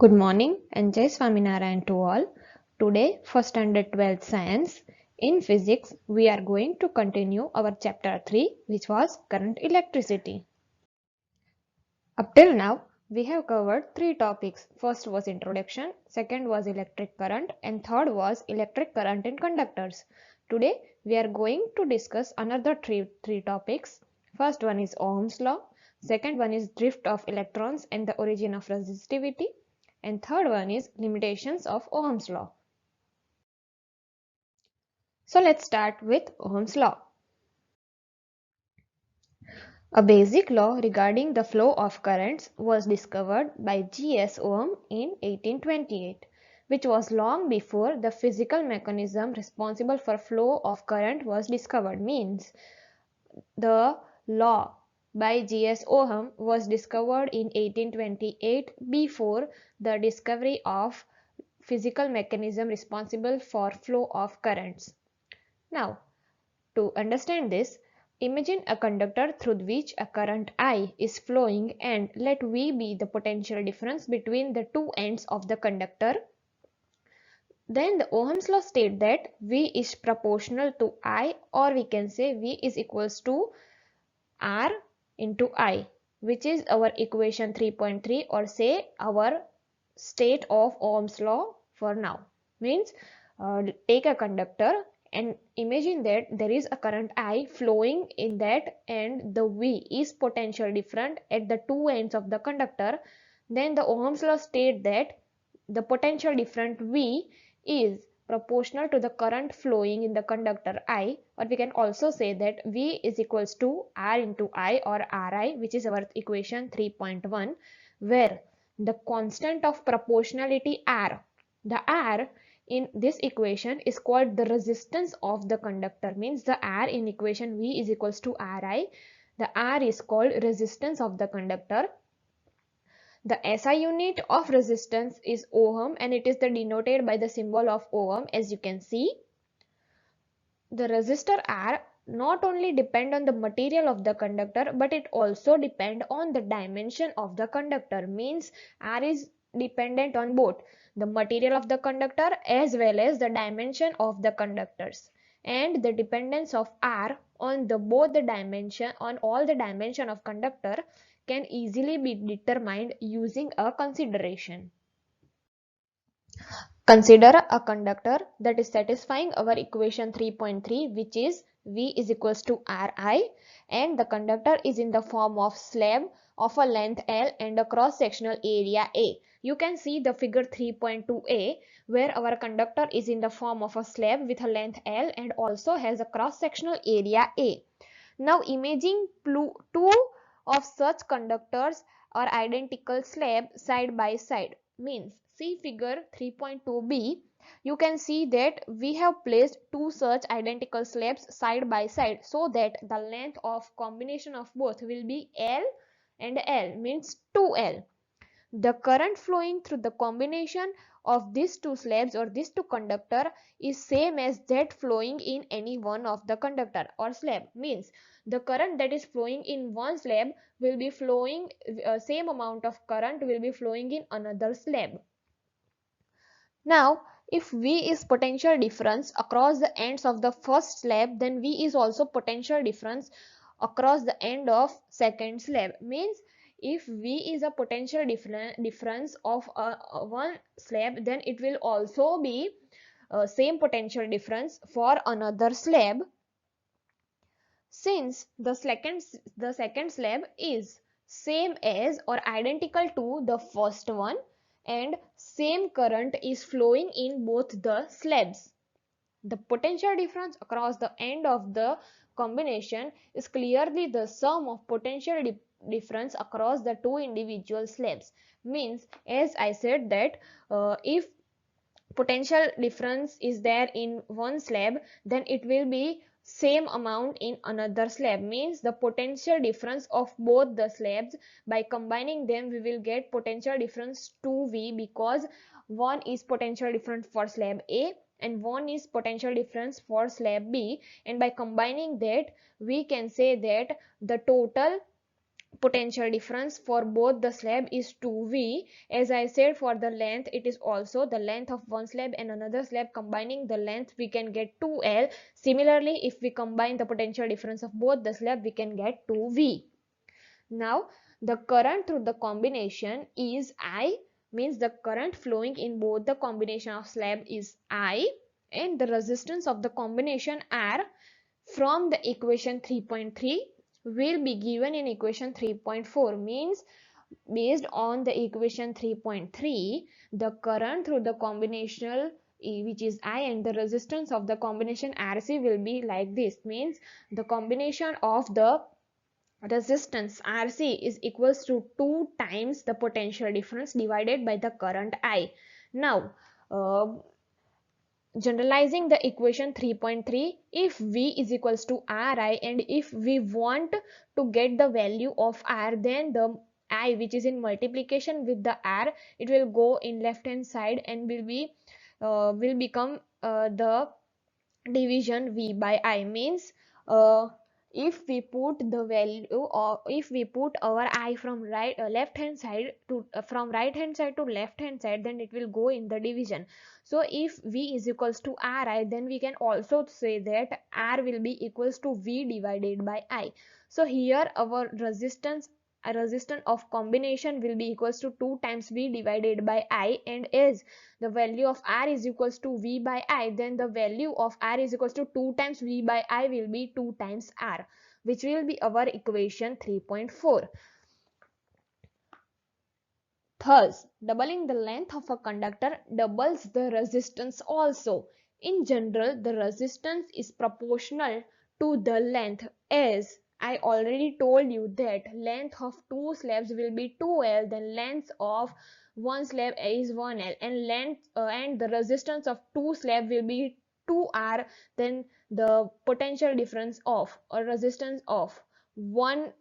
Good morning and Jai Swaminarayan to all. Today, for standard 12th science, in physics, we are going to continue our chapter 3, which was current electricity. Up till now, we have covered three topics. First was introduction, second was electric current, and third was electric current in conductors. Today, we are going to discuss another three topics. First one is Ohm's law, second one is drift of electrons and the origin of resistivity, and third one is limitations of Ohm's law. So let's start with Ohm's law. A basic law regarding the flow of currents was discovered by G.S. Ohm in 1828, which was long before the physical mechanism responsible for flow of current was discovered. Means the law by G.S. Ohm was discovered in 1828 before the discovery of physical mechanism responsible for flow of currents. Now, to understand this, imagine a conductor through which a current I is flowing and let V be the potential difference between the two ends of the conductor. Then the Ohm's law states that V is proportional to I, or we can say V is equals to R into I, which is our equation 3.3, or say our state of Ohm's law for now. Means take a conductor and imagine that there is a current I flowing in that, and the V is potential different at the two ends of the conductor. Then the Ohm's law states that the potential different V is proportional to the current flowing in the conductor I, or we can also say that V is equals to R into I, or Ri, which is our equation 3.1, where the constant of proportionality R, the R in this equation is called the resistance of the conductor. Means the R in equation V is equals to Ri, the R is called resistance of the conductor. The SI unit of resistance is ohm, and it is denoted by the symbol of ohm. As you can see, the resistor R not only depend on the material of the conductor, but it also depend on the dimension of the conductor. Means R is dependent on both the material of the conductor as well as the dimension of the conductors, and the dependence of R on the both the dimension on all the dimension of conductor can easily be determined using a consideration. Consider a conductor that is satisfying our equation 3.3, which is V is equals to Ri, and the conductor is in the form of slab of a length L and a cross-sectional area A. You can see the figure 3.2a, where our conductor is in the form of a slab with a length L and also has a cross-sectional area A. Now imagine two of such conductors or identical slab side by side. Means see figure 3.2b, you can see that we have placed two such identical slabs side by side, so that the length of combination of both will be L and L, means 2L. The current flowing through the combination of these two slabs or these two conductor is same as that flowing in any one of the conductor or slab. Means the current that is flowing in one slab will be flowing, same amount of current will be flowing in another slab. Now, if V is potential difference across the ends of the first slab, then V is also potential difference across the end of second slab. Means if V is a potential difference of one slab, then it will also be same potential difference for another slab, since the second slab is same as or identical to the first one, and same current is flowing in both the slabs. The potential difference across the end of the combination is clearly the sum of potential difference across the two individual slabs. Means, as I said that if potential difference is there in one slab, then it will be same amount in another slab. Means the potential difference of both the slabs, by combining them we will get potential difference 2V, because one is potential difference for slab A and one is potential difference for slab B, and by combining that we can say that the total potential difference for both the slab is 2V. As I said, for the length, it is also the length of one slab and another slab. Combining the length, we can get 2L. Similarly, if we combine the potential difference of both the slab, we can get 2V. Now, the current through the combination is I, means the current flowing in both the combination of slab is I, and the resistance of the combination R from the equation 3.3 will be given in equation 3.4. Means based on the equation 3.3, the current through the combination which is I and the resistance of the combination RC will be like this. Means the combination of the resistance RC is equals to 2 times the potential difference divided by the current I. Now, generalizing the equation 3.3, if V is equals to Ri, and if we want to get the value of R, then the I which is in multiplication with the R, it will go in left hand side and will become the division V by I. Means if we put the value, or if we put our I from left hand side to from right hand side to left hand side, then it will go in the division. So if V is equals to Ri, then we can also say that R will be equals to V divided by I. So here our resistance of combination will be equals to 2 times V divided by I, and as the value of R is equals to V by I, then the value of R is equals to 2 times V by I will be 2 times R, which will be our equation 3.4. Thus, doubling the length of a conductor doubles the resistance also. In general, the resistance is proportional to the length, as I already told you that length of two slabs will be 2L, then length of one slab is 1L, and the resistance of two slab will be 2R, then the potential difference of or resistance of one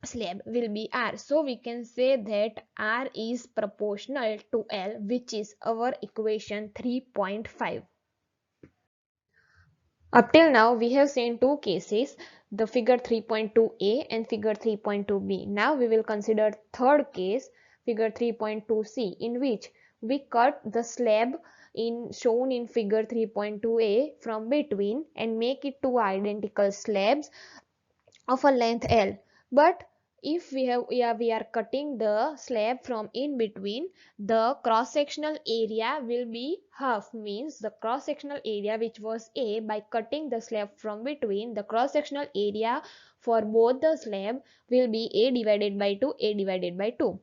slab will be R. So we can say that R is proportional to L, which is our equation 3.5. Up till now, we have seen two cases, the figure 3.2a and figure 3.2b. Now we will consider third case, figure 3.2c, in which we cut the slab shown in figure 3.2a from between and make it two identical slabs of a length L. But if we are cutting the slab from in between, the cross sectional area will be half. Means the cross sectional area which was A, by cutting the slab from between, the cross sectional area for both the slab will be A divided by 2, A divided by 2.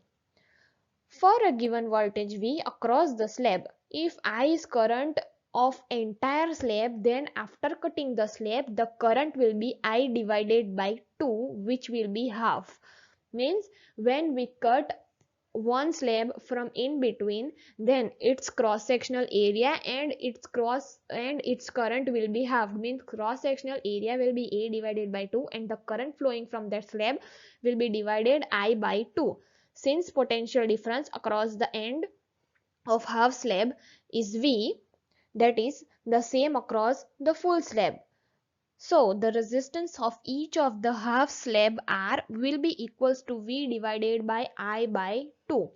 For a given voltage V across the slab, if I is current of entire slab, then after cutting the slab, the current will be I divided by 2, which will be half. Means when we cut one slab from in between, then its cross sectional area and its current will be half. Means cross sectional area will be A divided by 2, and the current flowing from that slab will be divided I by 2. Since potential difference across the end of half slab is V, that is the same across the full slab. So the resistance of each of the half slab R will be equals to V divided by I by 2.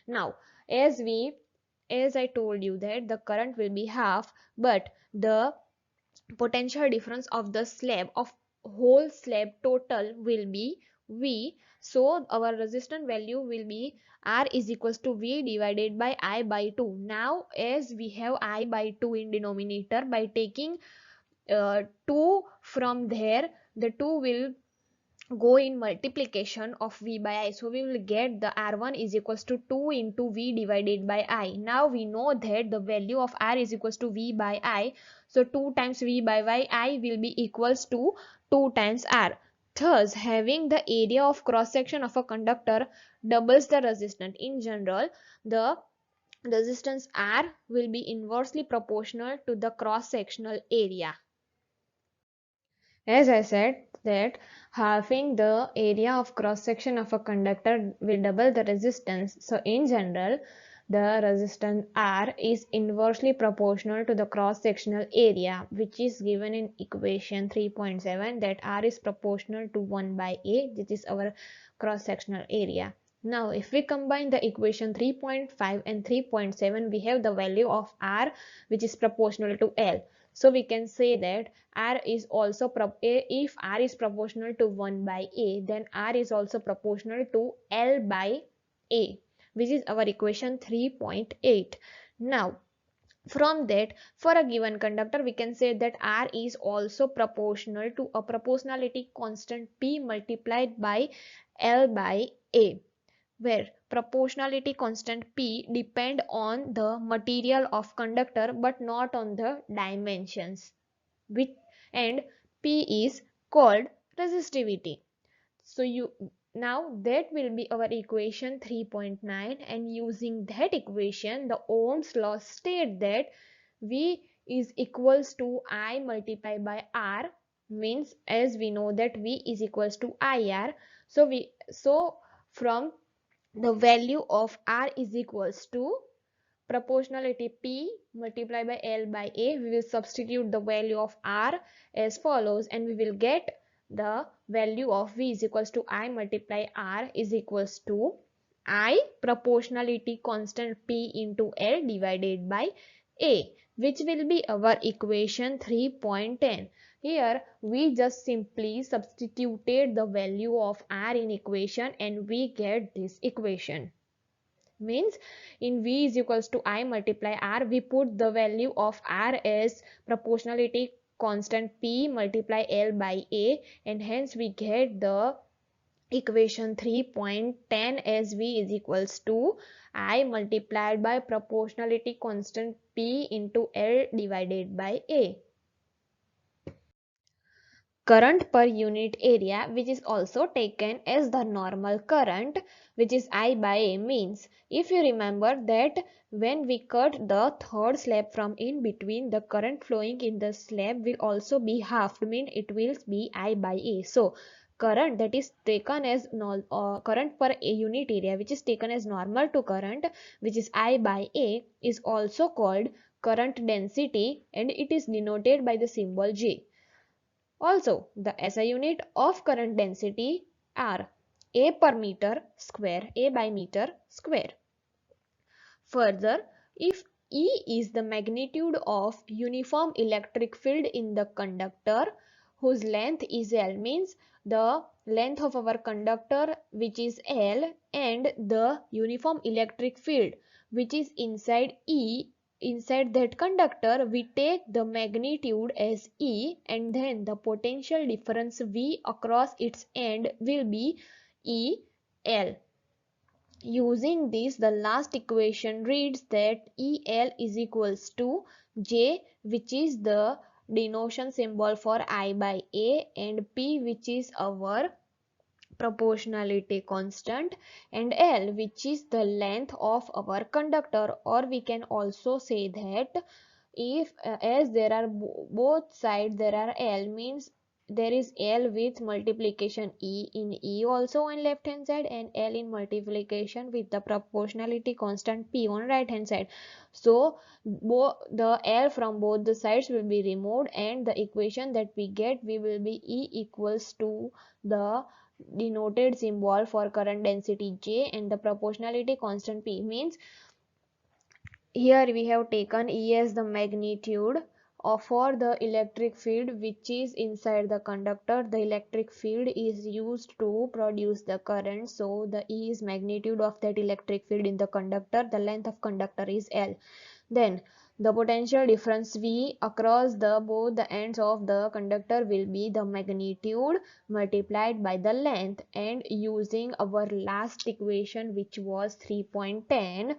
Now, as I told you that the current will be half, but the potential difference of the slab of whole slab total will be V. So our resistance value will be R is equals to V divided by I by 2. Now as we have I by 2 in denominator, by taking 2 from there, the 2 will go in multiplication of V by I. So we will get the R1 is equals to 2 into V divided by I. Now we know that the value of R is equals to V by I. So 2 times V by I will be equals to 2 times R. Thus, having the area of cross section of a conductor doubles the resistance. In general, the resistance R will be inversely proportional to the cross sectional area. As I said that halving the area of cross section of a conductor will double the resistance. So in general, the resistance R is inversely proportional to the cross-sectional area, which is given in equation 3.7, that R is proportional to 1 by A, which is our cross-sectional area. Now, if we combine the equation 3.5 and 3.7, we have the value of R, which is proportional to L. So we can say that R is also if R is proportional to 1 by A, then R is also proportional to L by A, which is our equation 3.8. Now, from that, for a given conductor, we can say that R is also proportional to a proportionality constant P multiplied by L by A, where proportionality constant P depend on the material of conductor but not on the dimensions, which and P is called resistivity. So now that will be our equation 3.9, and using that equation, the Ohm's law state that V is equals to I multiplied by R, means as we know that V is equals to IR. So from the value of R is equals to proportionality P multiplied by L by A, we will substitute the value of R as follows, and we will get the value of V is equals to I multiply R is equals to I proportionality constant P into L divided by A, which will be our equation 3.10. Here we just simply substituted the value of R in equation and we get this equation. Means in V is equals to I multiply R, we put the value of R as proportionality constant P multiply L by A, and hence we get the equation 3.10 as V is equals to I multiplied by proportionality constant P into L divided by A. Current per unit area, which is also taken as the normal current, which is I by A, means if you remember that when we cut the third slab from in between, the current flowing in the slab will also be halved, mean it will be I by A. So current that is taken as current per a unit area, which is taken as normal to current, which is I by A, is also called current density, and it is denoted by the symbol J. Also, the SI unit of current density are A per meter square, A by meter square. Further, if E is the magnitude of uniform electric field in the conductor whose length is L, means the length of our conductor which is L, and the uniform electric field which is inside E, inside that conductor, we take the magnitude as E, and then the potential difference V across its end will be EL. Using this, the last equation reads that EL is equals to J, which is the denotation symbol for I by A, and P, which is our proportionality constant, and L, which is the length of our conductor. Or we can also say that if as there are both sides there are L, means there is L with multiplication E in E also on left hand side, and L in multiplication with the proportionality constant P on right hand side. So the L from both the sides will be removed, and the equation that we get will be E equals to the denoted symbol for current density J and the proportionality constant P. Means here we have taken E as the magnitude for the electric field which is inside the conductor. The electric field is used to produce the current, so the E is magnitude of that electric field in the conductor. The length of conductor is L. Then the potential difference V across both the ends of the conductor will be the magnitude multiplied by the length, and using our last equation which was 3.10,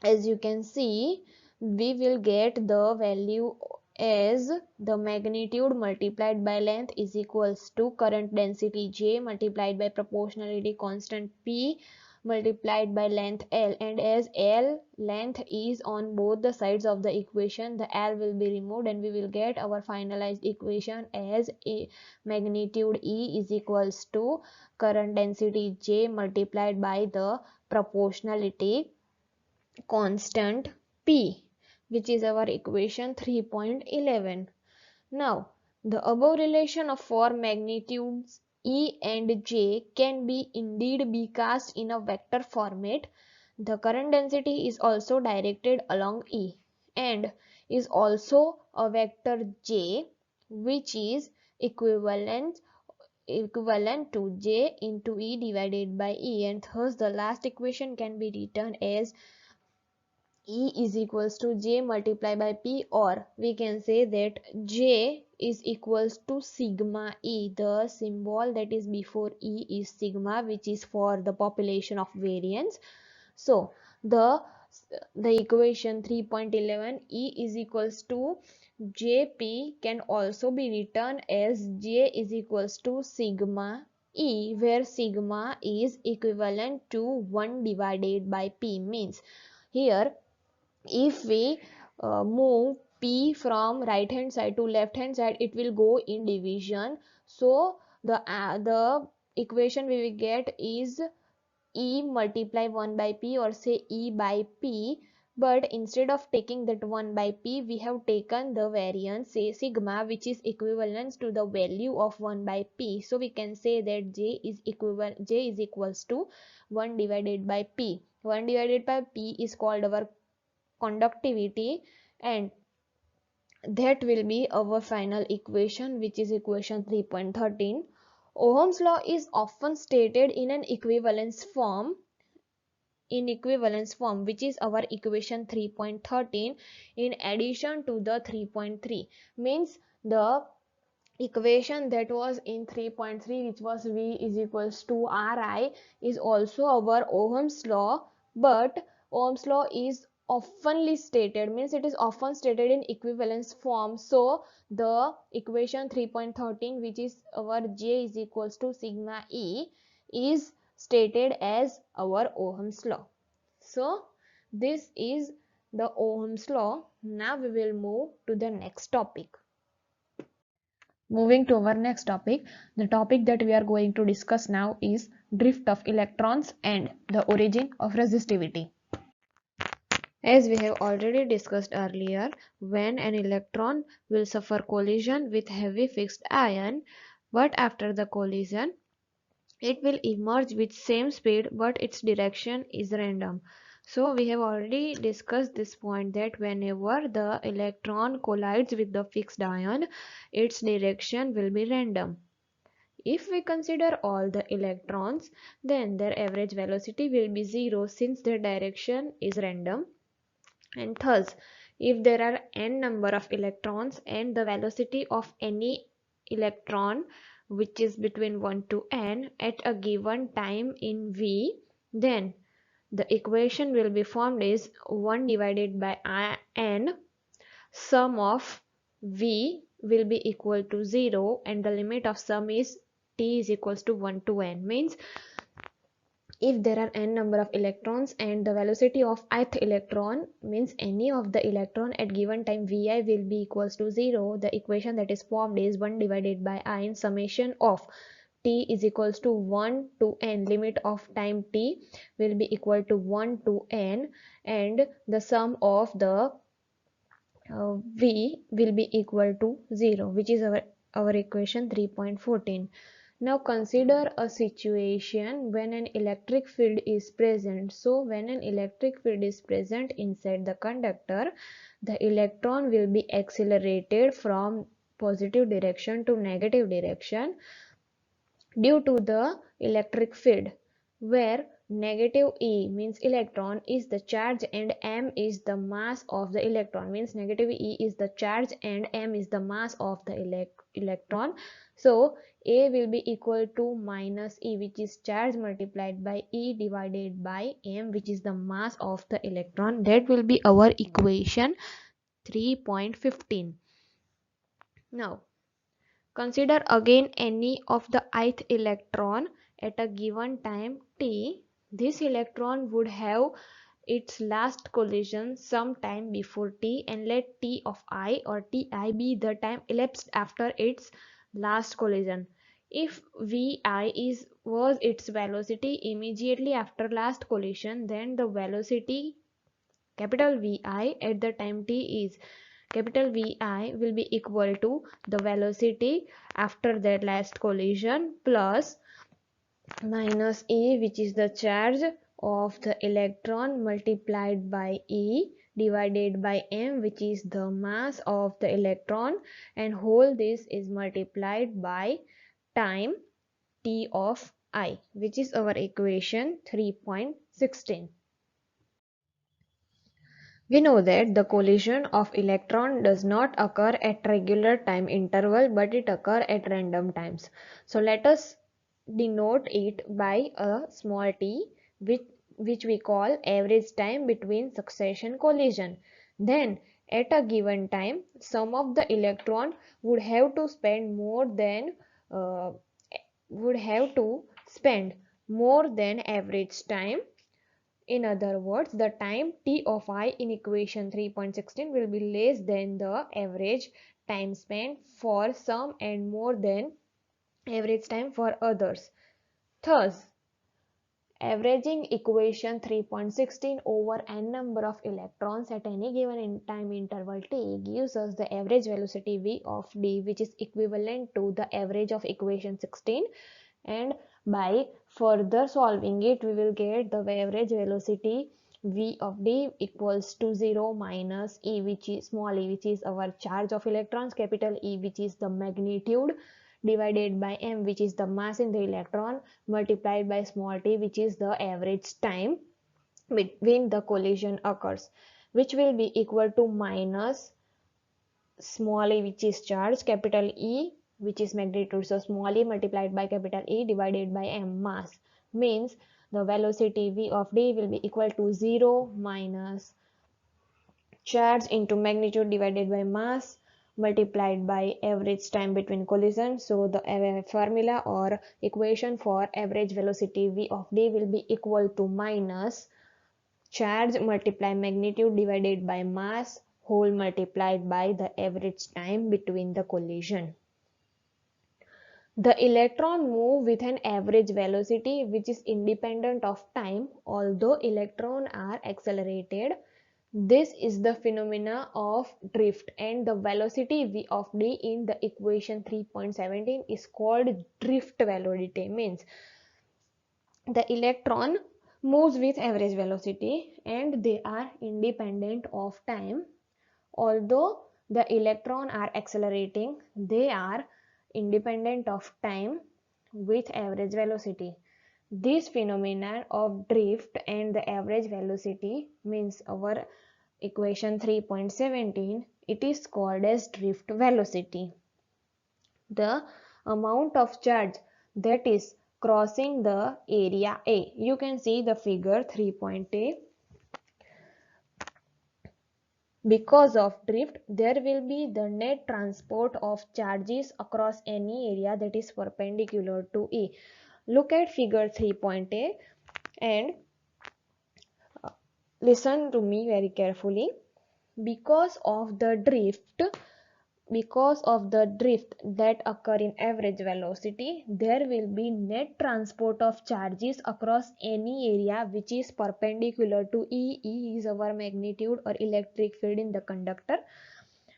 as you can see, we will get the value as the magnitude multiplied by length is equals to current density J multiplied by proportionality constant P multiplied by length L, and as L length is on both the sides of the equation, the L will be removed and we will get our finalized equation as a magnitude E is equals to current density J multiplied by the proportionality constant P, which is our equation 3.11. Now, the above relation of four magnitudes E and J can be indeed be cast in a vector format. The current density is also directed along E and is also a vector J, which is equivalent to J into E divided by E, and thus the last equation can be written as E is equals to J multiplied by P, or we can say that J is equals to sigma E. The symbol that is before E is sigma, which is for the population of variance. So the equation 3.11 E is equals to Jp can also be written as J is equals to sigma E, where sigma is equivalent to 1 divided by P. Means here if we move P from right hand side to left hand side, it will go in division. So the equation we will get is E multiply 1 by P, or say E by P, but instead of taking that 1 by P, we have taken the variance, say sigma, which is equivalent to the value of 1 by P. So we can say that J is equals to 1 divided by P. 1 divided by P is called our conductivity, and that will be our final equation, which is equation 3.13. Ohm's law is often stated in an equivalence form, which is our equation 3.13 in addition to the 3.3. Means the equation that was in 3.3, which was V is equals to Ri, is also our Ohm's law, but Ohm's law is oftenly stated, means it is often stated in equivalence form. So the equation 3.13, which is our J is equals to sigma E, is stated as our Ohm's law. So this is the Ohm's law. Now we will move to the next topic. Moving to our next topic, the topic that we are going to discuss now is drift of electrons and the origin of resistivity. As we have already discussed earlier, when an electron will suffer collision with heavy fixed ion, but after the collision, it will emerge with same speed, but its direction is random. So we have already discussed this point, that whenever the electron collides with the fixed ion, its direction will be random. If we consider all the electrons, then their average velocity will be 0, since their direction is random. And thus, if there are n number of electrons and the velocity of any electron, which is between 1 to n at a given time in V, then the equation will be formed as 1 divided by n, sum of V will be equal to 0, and the limit of sum is t is equals to 1 to n. Means if there are n number of electrons and the velocity of ith electron, means any of the electron at given time Vi will be equals to 0, the equation that is formed is 1 divided by I in summation of t is equals to 1 to n, limit of time t will be equal to 1 to n, and the sum of the V will be equal to 0, which is our equation 3.14. Now consider a situation when an electric field is present. So when an electric field is present inside the conductor, the electron will be accelerated from positive direction to negative direction due to the electric field, where negative E means electron is the charge and m is the mass of the electron. Means negative E is the charge and m is the mass of the electron. So A will be equal to minus E, which is charge, multiplied by E divided by m, which is the mass of the electron. That will be our equation 3.15. Now consider again any of the ith electron at a given time t. This electron would have its last collision some time before t, and let t of I or ti be the time elapsed after its last collision. If vi was its velocity immediately after last collision, then the velocity capital Vi at the time t is capital Vi will be equal to the velocity after that last collision plus minus E, which is the charge of the electron, multiplied by E divided by m, which is the mass of the electron, and whole this is multiplied by time t of I, which is our equation 3.16. We know that the collision of electron does not occur at regular time interval, but it occurs at random times. So let us denote it by a small t, which we call average time between succession collision. Then at a given time, some of the electron would have to spend more than average time. In other words, the time t of I in equation 3.16 will be less than the average time spent for some and more than average time for others. Thus, averaging equation 3.16 over n number of electrons at any given time interval t gives us the average velocity v of d, which is equivalent to the average of equation 16, and by further solving it we will get the average velocity v of d equals to 0 minus e, which is small e, which is our charge of electrons, capital E, which is the magnitude, divided by m, which is the mass in the electron, multiplied by small t, which is the average time between the collision occurs, which will be equal to minus small e, which is charge, capital E, which is magnitude, so small e multiplied by capital E divided by m, mass, means the velocity v of d will be equal to 0 minus charge into magnitude divided by mass multiplied by average time between collision. So the formula or equation for average velocity v of d will be equal to minus charge multiply magnitude divided by mass whole multiplied by the average time between the collision. The electron move with an average velocity which is independent of time, although electrons are accelerated. This is the phenomena of drift, and the velocity v of d in the equation 3.17 is called drift velocity, means the electron moves with average velocity and they are independent of time. Although the electrons are accelerating, they are independent of time with average velocity. This phenomenon of drift and the average velocity means our equation 3.17, it is called as drift velocity. The amount of charge that is crossing the area A. You can see the figure 3.A. Because of drift, there will be the net transport of charges across any area that is perpendicular to E. Look at figure 3.A and listen to me very carefully. Because of the drift that occur in average velocity, there will be net transport of charges across any area which is perpendicular to E. E is our magnitude or electric field in the conductor.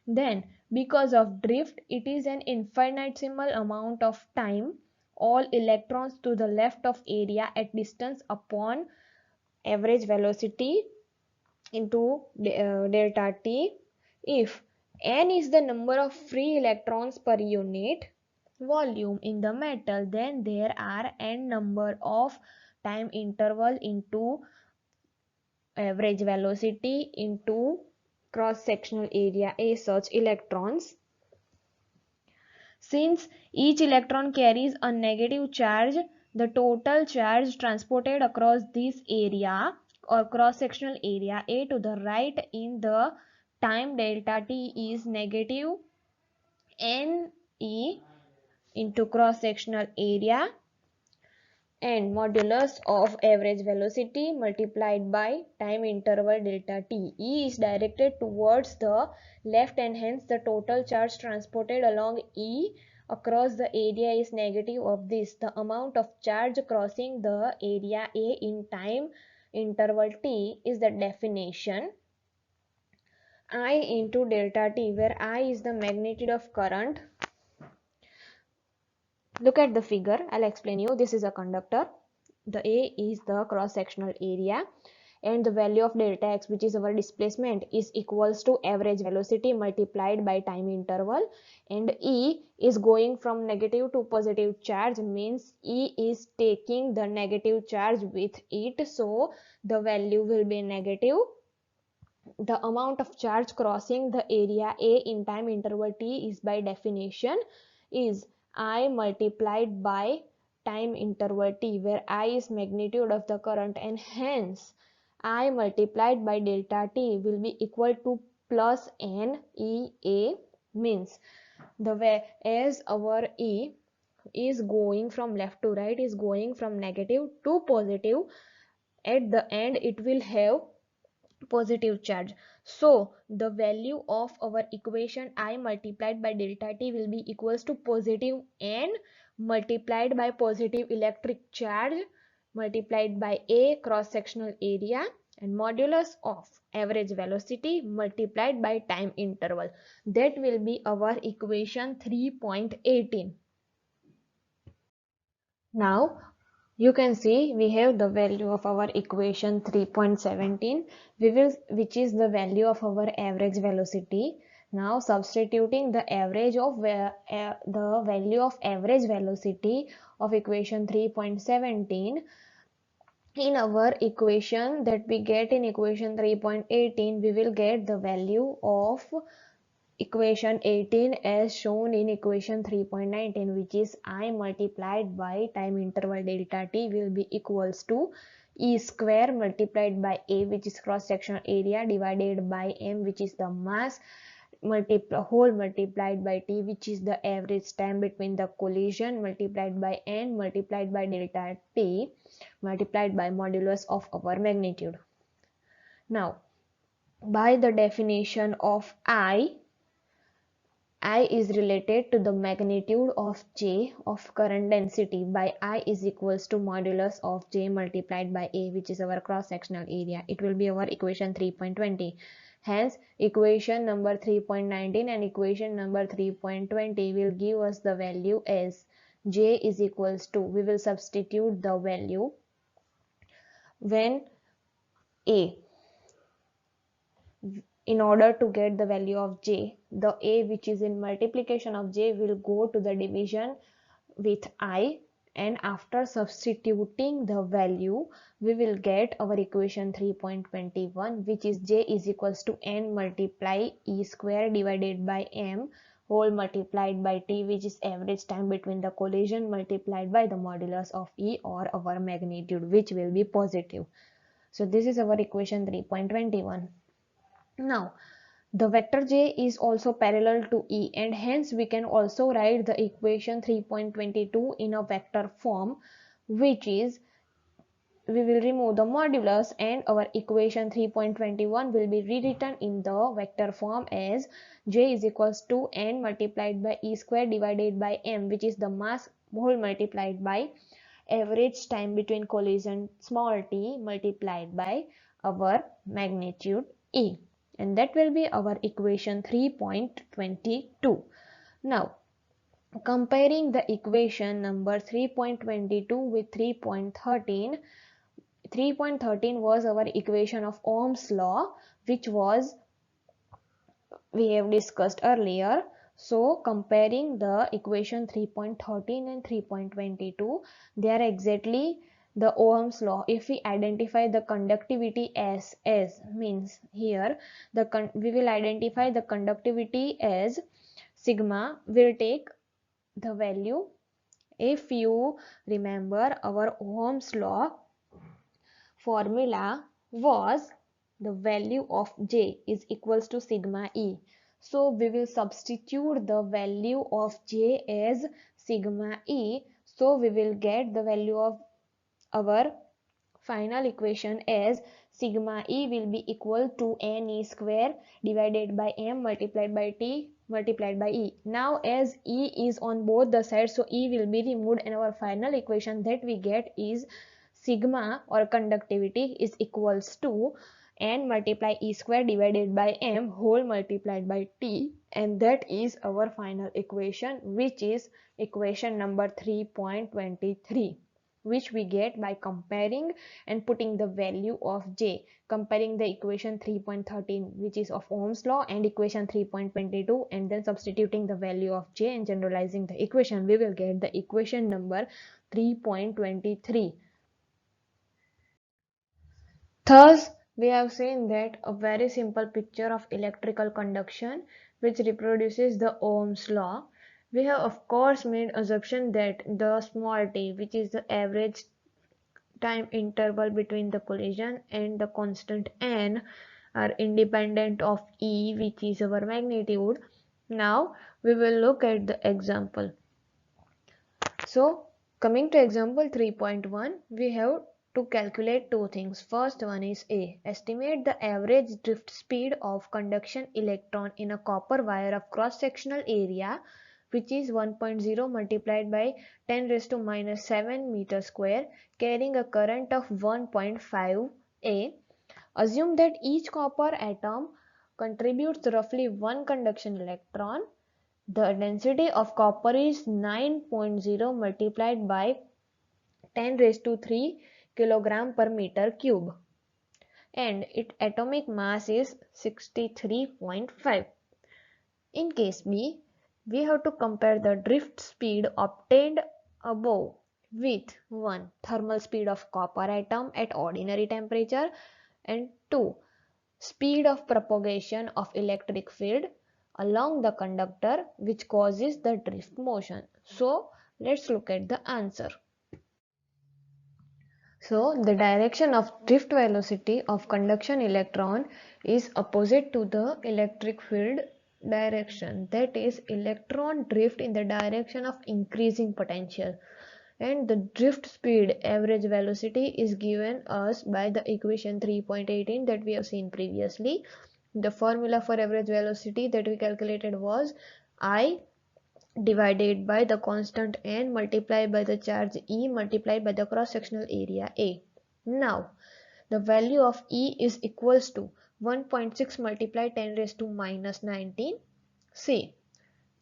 Then, because of drift, it is an infinitesimal amount of time all electrons to the left of area at distance upon average velocity into delta t. If n is the number of free electrons per unit volume in the metal, then there are n number of time interval into average velocity into cross-sectional area A such electrons. Since each electron carries a negative charge, the total charge transported across this area or cross-sectional area A to the right in the time delta t is negative NE into cross-sectional area and modulus of average velocity multiplied by time interval delta t. E is directed towards the left and hence the total charge transported along E across the area is negative of this. The amount of charge crossing the area A in time interval t is the definition. I into delta T, where I is the magnitude of current. Look at the figure, I'll explain you. This is a conductor. The A is the cross-sectional area, and the value of delta x, which is our displacement, is equals to average velocity multiplied by time interval. And E is going from negative to positive charge, means E is taking the negative charge with it, so the value will be negative. The amount of charge crossing the area A in time interval t is by definition is I multiplied by time interval t, where I is magnitude of the current, and hence I multiplied by delta t will be equal to plus n E A, means the way as our E is going from left to right, is going from negative to positive, at the end it will have positive charge. So the value of our equation I multiplied by delta T will be equals to positive N multiplied by positive electric charge multiplied by A cross sectional area and modulus of average velocity multiplied by time interval. That will be our equation 3.18. Now you can see we have the value of our equation 3.17, which is the value of our average velocity. Now substituting the average of the value of average velocity of equation 3.17 in our equation that we get in equation 3.18, we will get the value of equation 18 as shown in equation 3.19, which is I multiplied by time interval delta t will be equals to E square multiplied by A, which is cross sectional area, divided by M, which is the mass, whole multiplied by T, which is the average time between the collision, multiplied by N multiplied by delta T multiplied by modulus of our magnitude. Now by the definition of I is related to the magnitude of J of current density by I is equals to modulus of J multiplied by A, which is our cross-sectional area. It will be our equation 3.20. Hence, equation number 3.19 and equation number 3.20 will give us the value as J is equals to, we will substitute the value when A. In order to get the value of J, the A which is in multiplication of J will go to the division with I, and after substituting the value we will get our equation 3.21, which is J is equals to N multiply E square divided by M whole multiplied by T, which is average time between the collision multiplied by the modulus of E or our magnitude, which will be positive. So this is our equation 3.21. Now the vector J is also parallel to E, and hence we can also write the equation 3.22 in a vector form, which is we will remove the modulus and our equation 3.21 will be rewritten in the vector form as J is equals to N multiplied by E square divided by M, which is the mass whole multiplied by average time between collision small t multiplied by our magnitude E, and that will be our equation 3.22. Now comparing the equation number 3.22 with 3.13, 3.13 was our equation of Ohm's law, which was we have discussed earlier. So comparing the equation 3.13 and 3.22, they are exactly the Ohm's law. If we identify the conductivity as means here we will identify the conductivity as sigma, will take the value. If you remember, our Ohm's law formula was the value of J is equals to sigma E. So we will substitute the value of J as sigma E. So we will get the value of our final equation as sigma E will be equal to N E square divided by M multiplied by T multiplied by E. Now as E is on both the sides, so E will be removed, and our final equation that we get is sigma or conductivity is equals to n multiply e square divided by m whole multiplied by t, and that is our final equation, which is equation number 3.23, which we get by comparing and putting the value of j, comparing the equation 3.13 which is of Ohm's law and equation 3.22, and then substituting the value of j and generalizing the equation, we will get the equation number 3.23. Thus, we have seen that a very simple picture of electrical conduction which reproduces the Ohm's law. We have of course made assumption that the small t, which is the average time interval between the collision, and the constant n are independent of E, which is our magnitude. Now we will look at the example. So coming to example 3.1, we have to calculate two things. First one is A. Estimate the average drift speed of conduction electron in a copper wire of cross-sectional area, which is 1.0 multiplied by 10 raised to minus 7 meter square, carrying a current of 1.5 A. Assume that each copper atom contributes roughly one conduction electron. The density of copper is 9.0 multiplied by 10 raised to 3 kilogram per meter cube, and its atomic mass is 63.5. In case B, we have to compare the drift speed obtained above with 1. Thermal speed of copper atom at ordinary temperature, and 2. Speed of propagation of electric field along the conductor which causes the drift motion. So let's look at the answer. So the direction of drift velocity of conduction electron is opposite to the electric field direction, that is electron drift in the direction of increasing potential, and the drift speed average velocity is given us by the equation 3.18 that we have seen previously. The formula for average velocity that we calculated was I divided by the constant n multiplied by the charge E multiplied by the cross-sectional area A. Now, the value of E is equals to 1.6 multiplied 10 raised to minus 19 C,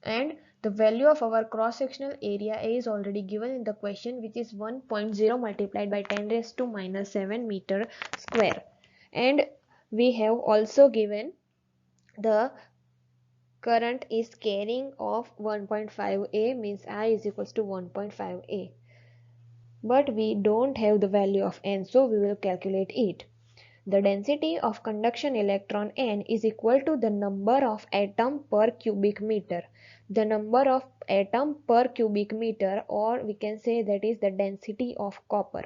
and the value of our cross-sectional area A is already given in the question, which is 1.0 multiplied by 10 raised to minus 7 meter square, and we have also given the current is carrying of 1.5 A, means I is equals to 1.5 A, but we don't have the value of n, so we will calculate it. The density of conduction electron n is equal to the number of atom per cubic meter. The number of atom per cubic meter, or we can say that is the density of copper.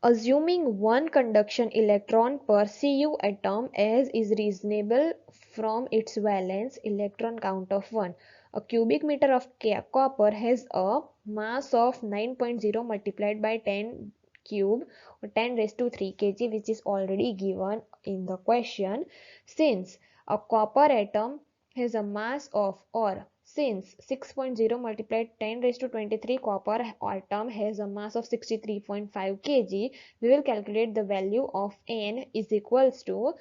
Assuming one conduction electron per Cu atom as is reasonable from its valence electron count of 1. A cubic meter of copper has a mass of 9.0 multiplied by 10 cube or 10 raised to 3 kg, which is already given in the question. Since a copper atom has a mass of, or since 6.0 multiplied 10 raised to 23 copper atom has a mass of 63.5 kg, we will calculate the value of n is equals to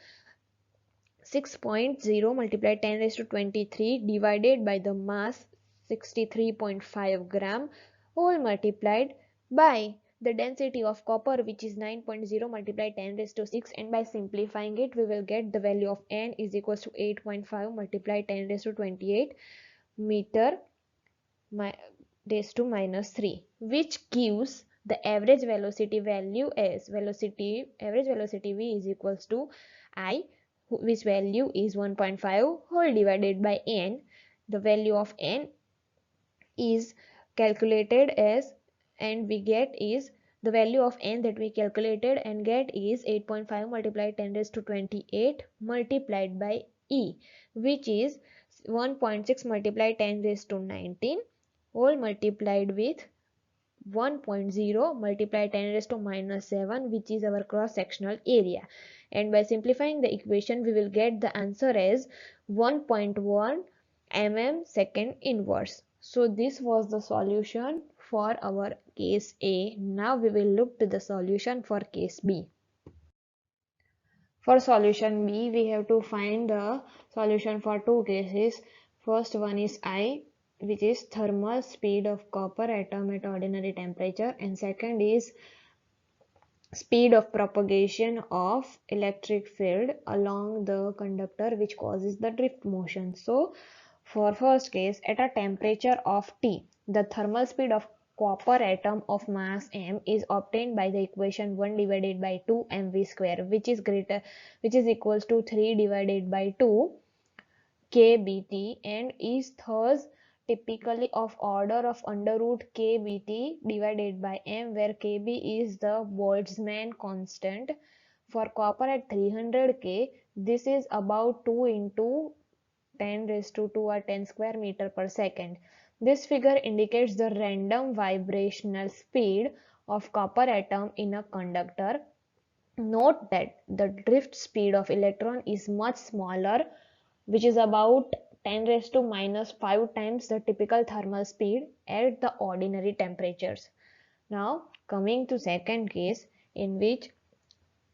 6.0 multiplied 10 raised to 23 divided by the mass 63.5 gram whole multiplied by the density of copper, which is 9.0 multiplied 10 raised to 6, and by simplifying it we will get the value of n is equals to 8.5 multiplied 10 raised to 28 meter raised to minus 3, which gives the average velocity value as average velocity v is equals to I, which value is 1.5 whole divided by n. The value of n is calculated as, and we get is the value of n that we calculated and get is 8.5 multiplied 10 raised to 28 multiplied by e, which is 1.6 multiplied 10 raised to 19 whole multiplied with 1.0 multiplied 10 raised to minus 7, which is our cross sectional area, and by simplifying the equation we will get the answer as 1.1 mm second inverse. So this was the solution for our case A. Now we will look to the solution for case B. For solution B, we have to find the solution for two cases. First one is I, which is thermal speed of copper atom at ordinary temperature, and second is speed of propagation of electric field along the conductor, which causes the drift motion. So for first case, at a temperature of T, the thermal speed of copper atom of mass m is obtained by the equation 1 divided by 2 mv square, which is equals to 3 divided by 2 kBt, and is thus typically of order of under root kBt divided by m, where kb is the Boltzmann constant. For copper at 300 K, this is about 2 into 10 raised to 2 or 10 square meter per second. This figure indicates the random vibrational speed of copper atom in a conductor. Note that the drift speed of electron is much smaller, which is about 10 raised to minus 5 times the typical thermal speed at the ordinary temperatures. Now coming to second case, in which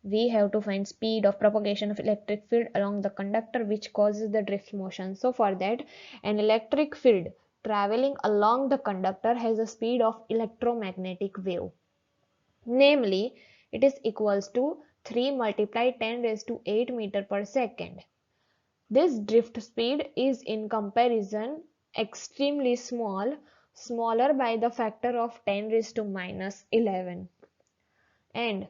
we have to find speed of propagation of electric field along the conductor, which causes the drift motion. So for that, an electric field traveling along the conductor has a speed of electromagnetic wave, namely it is equals to 3 multiplied 10 raised to 8 meter per second. This drift speed is in comparison extremely small, smaller by the factor of 10 raised to minus 11, and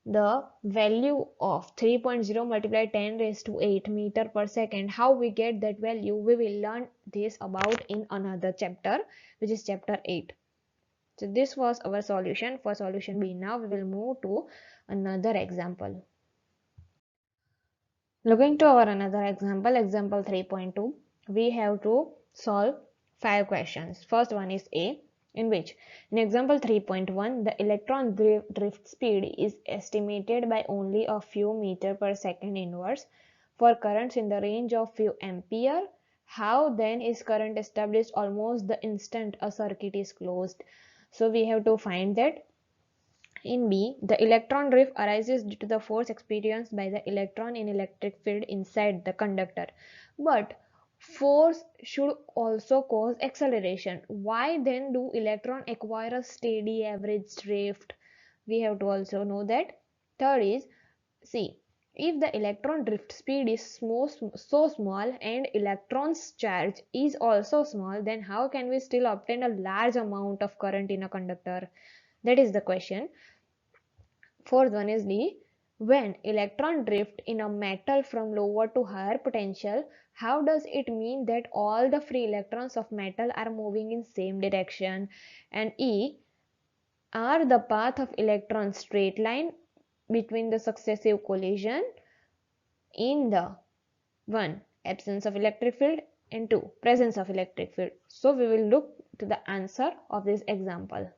the value of 3.0 multiplied 10 raised to 8 meter per second, how we get that value, we will learn this about in another chapter, which is chapter 8. So this was our solution for solution B. Now we will move to another example. Looking to our another example, example 3.2, we have to solve 5 questions. First one is A, in which in example 3.1, the electron drift speed is estimated by only a few meter per second inverse for currents in the range of few ampere. How then is current established almost the instant a circuit is closed? So we have to find that. In B, the electron drift arises due to the force experienced by the electron in electric field inside the conductor. But force should also cause acceleration. Why then do electrons acquire a steady average drift? We have to also know that. Third is C. If the electron drift speed is so small and electron's charge is also small, then how can we still obtain a large amount of current in a conductor? That is the question. Fourth one is D. When electron drift in a metal from lower to higher potential, how does it mean that all the free electrons of metal are moving in same direction? And E. Are the path of electrons straight line between the successive collision in the 1. Absence of electric field and 2. Presence of electric field. So we will look to the answer of this example.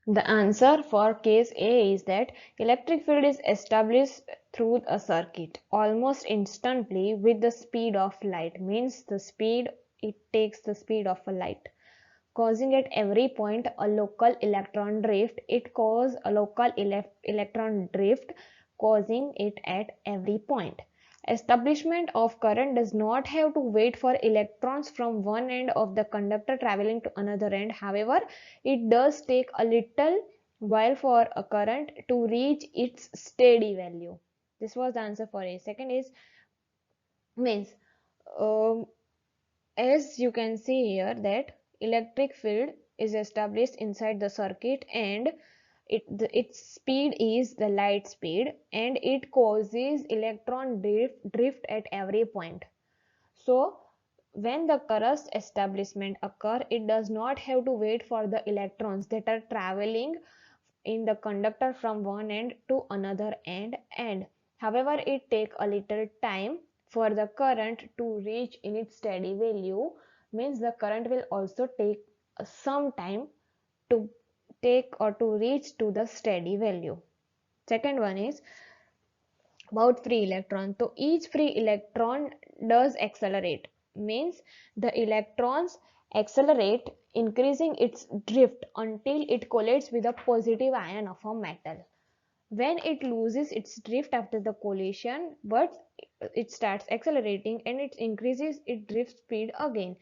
The answer for case A is that electric field is established through a circuit almost instantly with the speed of light, means the speed, it takes the speed of a light, causing at every point a local electron drift. It causes a local electron drift, causing it at every point. Establishment of current does not have to wait for electrons from one end of the conductor traveling to another end. However, it does take a little while for a current to reach its steady value. This was the answer for A. Second is means um, as you can see here that electric field is established inside the circuit, and its speed is the light speed, and it causes electron drift at every point. So when the current establishment occur, it does not have to wait for the electrons that are traveling in the conductor from one end to another end, and however it take a little time for the current to reach in its steady value, means the current will also take some time to take or to reach to the steady value. Second one is about free electron. So each free electron does accelerate, means the electrons accelerate, increasing its drift until it collides with a positive ion of a metal. when it loses its drift after the collision, but it starts accelerating and it increases its drift speed again,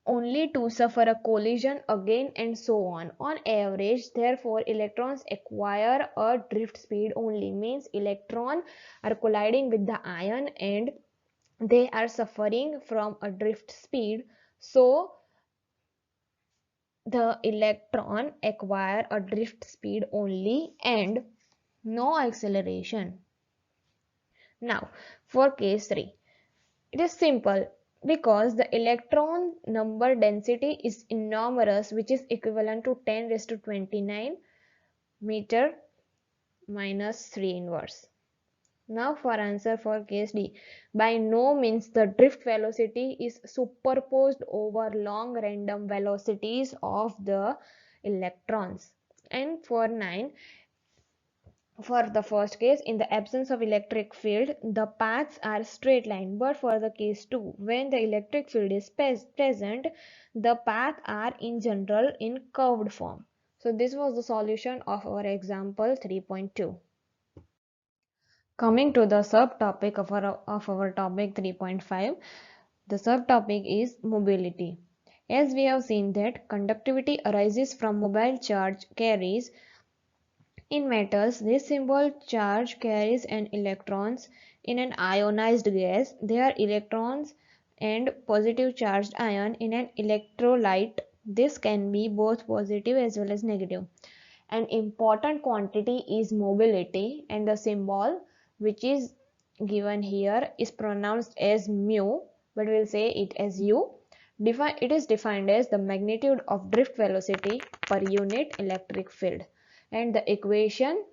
only to suffer a collision again, and so on. On average, therefore, electrons acquire a drift speed only, means electrons are colliding with the ion and they are suffering from a drift speed. So the electron acquire a drift speed only and no acceleration. Now for case 3, it is simple because the electron number density is enormous, which is equivalent to 10 raised to 29 meter minus 3 inverse. Now for answer for case D, by no means the drift velocity is superposed over long random velocities of the electrons. And for 9, for the first case, in the absence of electric field, the paths are straight line. But for the case 2, when the electric field is present, the paths are in general in curved form. So this was the solution of our example 3.2. Coming to the subtopic of our topic 3.5, the subtopic is mobility. As we have seen that conductivity arises from mobile charge carries. In metals, this symbol charge carries an electrons. In an ionized gas, there are electrons and positive charged ion in an electrolyte. This can be both positive as well as negative. An important quantity is mobility, and the symbol which is given here is pronounced as mu, but we'll say it as u. It is defined as the magnitude of drift velocity per unit electric field, and the equation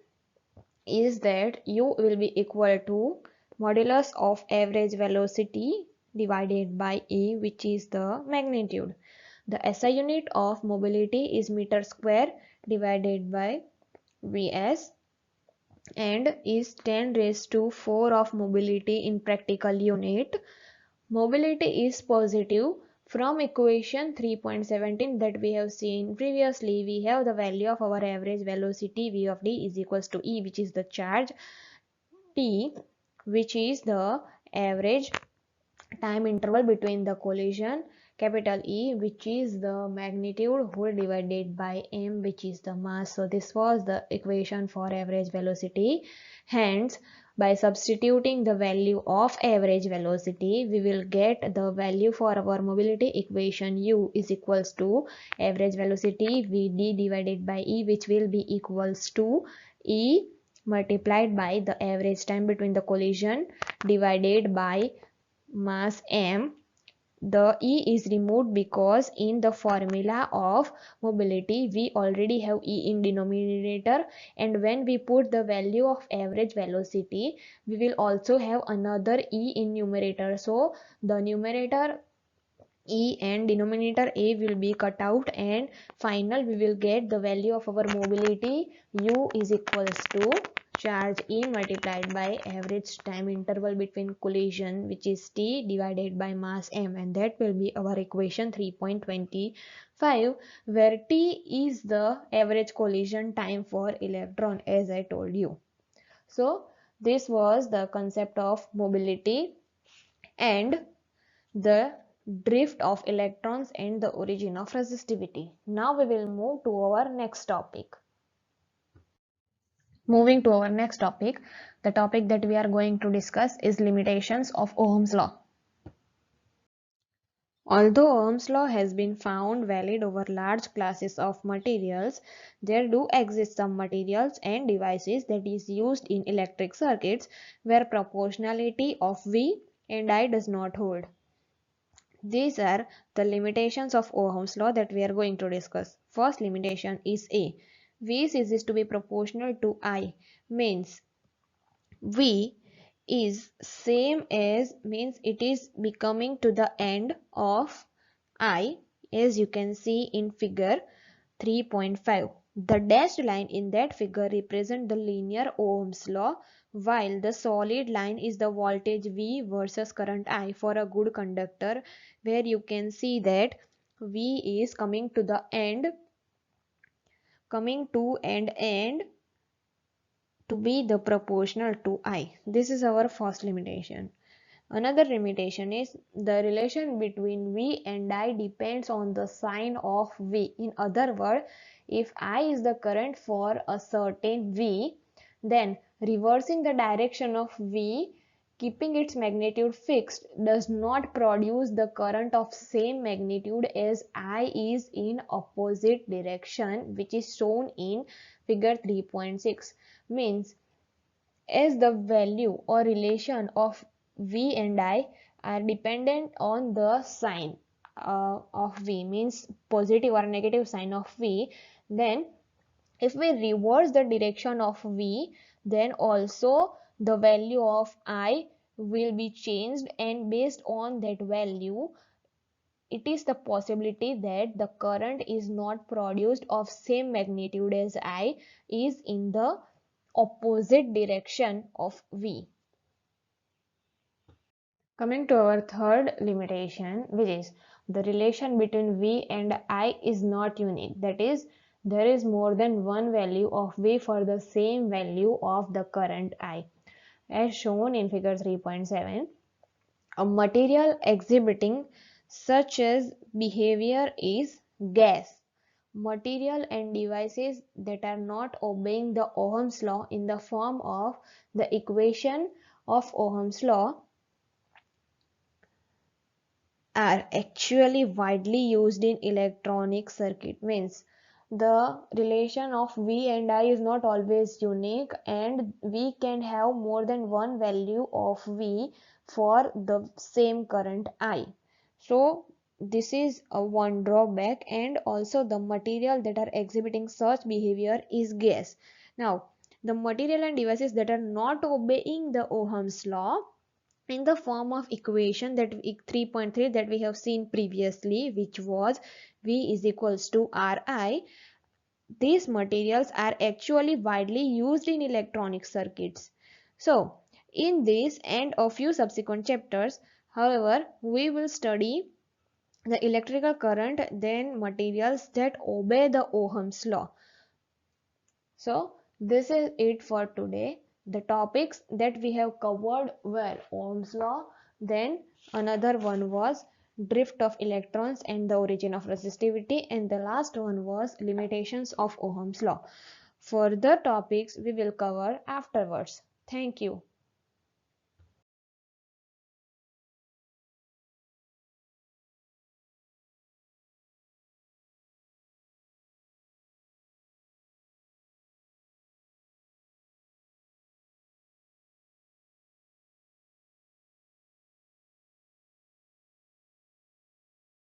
is that u will be equal to modulus of average velocity divided by E, which is the magnitude. The SI unit of mobility is meter square divided by Vs and is 10 raised to 4 of mobility in practical unit. Mobility is positive. From equation 3.17 that we have seen previously, we have the value of our average velocity V of D is equals to E, which is the charge, T, which is the average time interval between the collision, capital E, which is the magnitude, whole divided by m, which is the mass. So this was the equation for average velocity. Hence, by substituting the value of average velocity, we will get the value for our mobility equation u is equals to average velocity Vd divided by E, which will be equals to E multiplied by the average time between the collision divided by mass m. The E is removed because in the formula of mobility we already have E in denominator, and when we put the value of average velocity we will also have another E in numerator. So the numerator E and denominator A will be cut out, and final we will get the value of our mobility u is equals to charge E multiplied by average time interval between collision, which is T, divided by mass m, and that will be our equation 3.25, where T is the average collision time for electron, as I told you. So this was the concept of mobility and the drift of electrons and the origin of resistivity. Now we will move to our next topic. Moving to our next topic, the topic that we are going to discuss is limitations of Ohm's law. Although Ohm's law has been found valid over large classes of materials, there do exist some materials and devices that is used in electric circuits where proportionality of V and I does not hold. These are the limitations of Ohm's law that we are going to discuss. First limitation is A. V ceases to be proportional to I, means V is same as, means it is becoming to the end of I, as you can see in figure 3.5. The dashed line in that figure represents the linear Ohm's law, while the solid line is the voltage V versus current I for a good conductor, where you can see that V is coming to the end, and to be the proportional to I. This is our first limitation. Another limitation is the relation between V and I depends on the sign of V. In other words, if I is the current for a certain V, then reversing the direction of V, keeping its magnitude fixed, does not produce the current of same magnitude as I is in opposite direction, which is shown in figure 3.6. Means as the value or relation of V and I are dependent on the sign of V, means positive or negative sign of V, then if we reverse the direction of V, then also the value of I will be changed, and based on that value it is the possibility that the current is not produced of same magnitude as I is in the opposite direction of V. Coming to our third limitation, which is the relation between V and I is not unique. That is, there is more than one value of V for the same value of the current I. As shown in figure 3.7, a material exhibiting such as behavior is gas. Material and devices that are not obeying the Ohm's law in the form of the equation of Ohm's law are actually widely used in electronic circuit. Means the relation of V and I is not always unique, and we can have more than one value of V for the same current I. So this is a one drawback, and also the material that are exhibiting such behavior is gas. Now the material and devices that are not obeying the Ohm's law in the form of equation that 3.3 that we have seen previously, which was V is equals to Ri, these materials are actually widely used in electronic circuits. So in this and a few subsequent chapters, however, we will study the electrical current, then materials that obey the Ohm's law. So this is it for today. The topics that we have covered were Ohm's law, then another one was drift of electrons and the origin of resistivity, and the last one was limitations of Ohm's law. Further topics we will cover afterwards. Thank you.